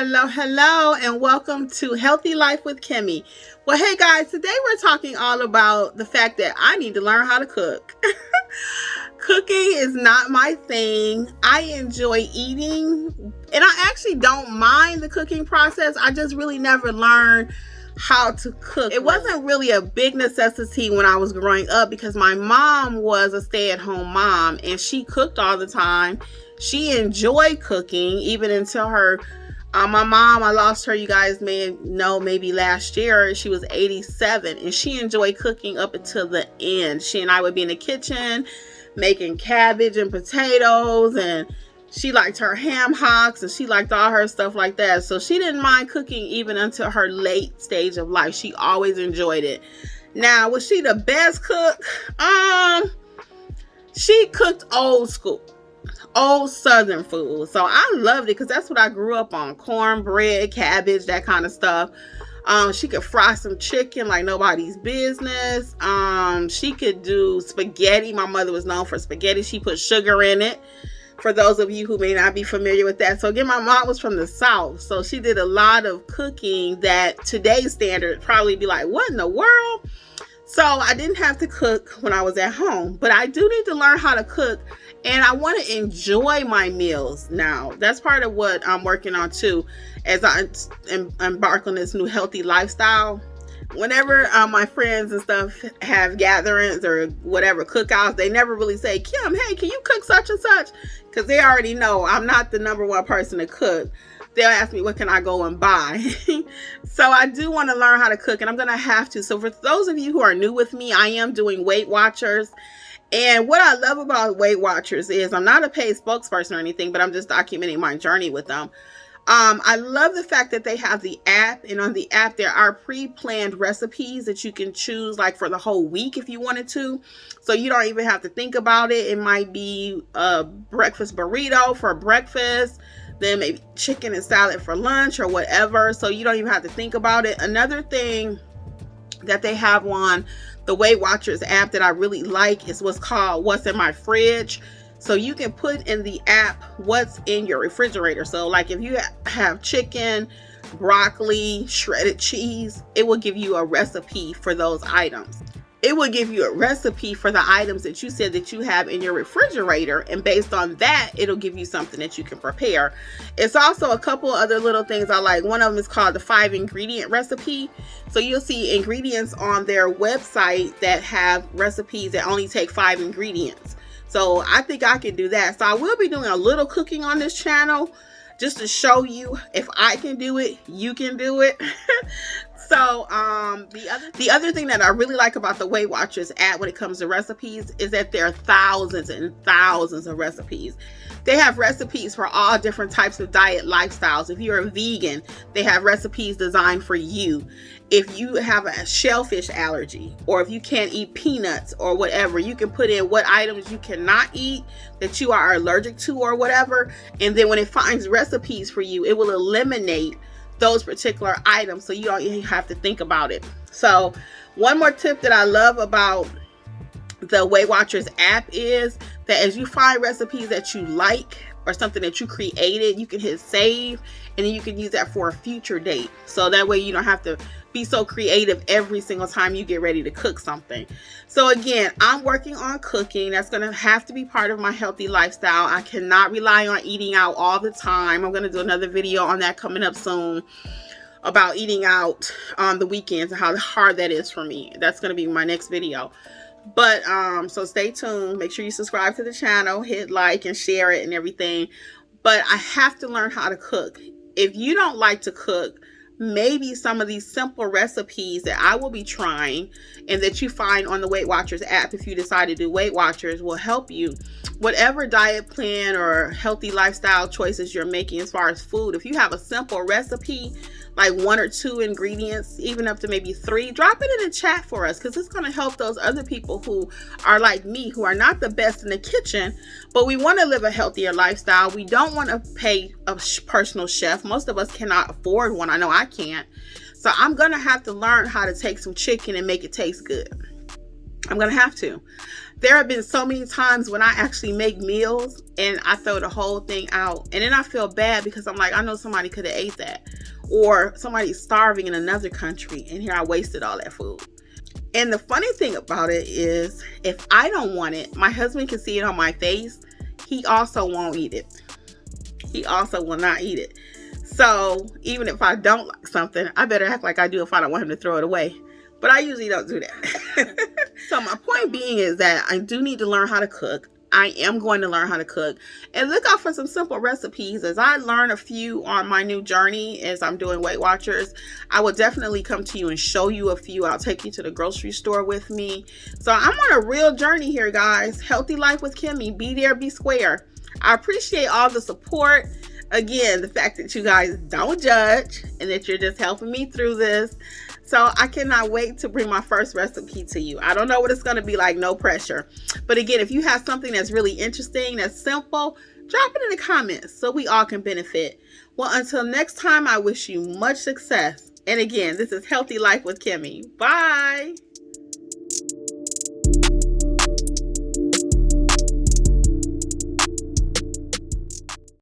Hello, and welcome to Healthy Life with Kimmi. Well, hey guys, today we're talking all about the fact that I need to learn how to cook. Cooking is not my thing. I enjoy eating, and I actually don't mind the cooking process. I just really never learned how to cook. It wasn't really a big necessity when I was growing up because my mom was a stay-at-home mom and she cooked all the time. She enjoyed cooking even until her my mom, I lost her, you guys may know, maybe last year. She was 87 and she enjoyed cooking up until the end. She and I would be in the kitchen making cabbage and potatoes, and she liked her ham hocks and she liked all her stuff like that. So she didn't mind cooking even until her late stage of life. She always enjoyed it. Now, was she the best cook? She cooked old school, old Southern food. So I loved it because that's what I grew up on. Cornbread, cabbage, that kind of stuff. She could fry some chicken like nobody's business. She could do spaghetti. My mother was known for spaghetti. She put sugar in it. For those of you who may not be familiar with that. So again, my mom was from the South. So she did a lot of cooking that today's standard probably be like, what in the world? So I didn't have to cook when I was at home, but I do need to learn how to cook, and I want to enjoy my meals now. That's part of what I'm working on too, as I embark on this new healthy lifestyle. Whenever my friends and stuff have gatherings or whatever, cookouts, they never really say, Kim, hey, can you cook such and such? Because they already know I'm not the number one person to cook. They'll ask me, what can I go and buy? So I do want to learn how to cook, and I'm going to have to. So for those of you who are new with me, I am doing Weight Watchers. And what I love about Weight Watchers is I'm not a paid spokesperson or anything, but I'm just documenting my journey with them. I love the fact that they have the app, and on the app there are pre-planned recipes that you can choose like for the whole week if you wanted to. So you don't even have to think about it. It might be a breakfast burrito for breakfast, then maybe chicken and salad for lunch or whatever. So you don't even have to think about it. Another thing that they have on the Weight Watchers app that I really like is what's called What's in My Fridge. So you can put in the app what's in your refrigerator. So like if you have chicken, broccoli, shredded cheese, it will give you a recipe for those items. It will give you a recipe for the items that you said that you have in your refrigerator. And based on that, it'll give you something that you can prepare. It's also a couple other little things I like. One of them is called the 5-ingredient recipe. So you'll see ingredients on their website that have recipes that only take 5 ingredients. So I think I can do that. So I will be doing a little cooking on this channel just to show you if I can do it, you can do it. So the other thing that I really like about the Weight Watchers app when it comes to recipes is that there are thousands and thousands of recipes. They have recipes for all different types of diet lifestyles. If you're a vegan, they have recipes designed for you. If you have a shellfish allergy, or if you can't eat peanuts or whatever, you can put in what items you cannot eat that you are allergic to or whatever. And then when it finds recipes for you, it will eliminate those particular items, so you don't even have to think about it. So one more tip that I love about the Weight Watchers app is that as you find recipes that you like or something that you created, you can hit save, and then you can use that for a future date. So that way you don't have to be so creative every single time you get ready to cook something. So again, I'm working on cooking. That's going to have to be part of my healthy lifestyle. I cannot rely on eating out all the time. I'm going to do another video on that coming up soon about eating out on the weekends and how hard that is for me. That's going to be my next video. But so stay tuned. Make sure you subscribe to the channel, hit like and share it and everything. But I have to learn how to cook. If you don't like to cook, maybe some of these simple recipes that I will be trying and that you find on the Weight Watchers app, if you decide to do Weight Watchers, will help you. Whatever diet plan or healthy lifestyle choices you're making as far as food, if you have a simple recipe, like 1 or 2 ingredients, even up to maybe 3, drop it in the chat for us, because it's going to help those other people who are like me, who are not the best in the kitchen, but we want to live a healthier lifestyle. We don't want to pay a personal chef. Most of us cannot afford one. I know I can't. So I'm going to have to learn how to take some chicken and make it taste good. I'm going to have to. There have been so many times when I actually make meals and I throw the whole thing out. And then I feel bad because I'm like, I know somebody could have ate that. Or somebody's starving in another country and here I wasted all that food. And the funny thing about it is, if I don't want it, my husband can see it on my face. He also won't eat it. He also will not eat it. So even if I don't like something, I better act like I do if I don't want him to throw it away. But I usually don't do that. So my point being is that I do need to learn how to cook. I am going to learn how to cook and look out for some simple recipes. As I learn a few on my new journey as I'm doing Weight Watchers, I will definitely come to you and show you a few. I'll take you to the grocery store with me. So I'm on a real journey here, guys. Healthy Life with Kimmi. Be there, be square. I appreciate all the support. Again, the fact that you guys don't judge and that you're just helping me through this. So I cannot wait to bring my first recipe to you. I don't know what it's going to be like, no pressure. But again, if you have something that's really interesting, that's simple, drop it in the comments so we all can benefit. Well, until next time, I wish you much success. And again, this is Healthy Life with Kimmi. Bye.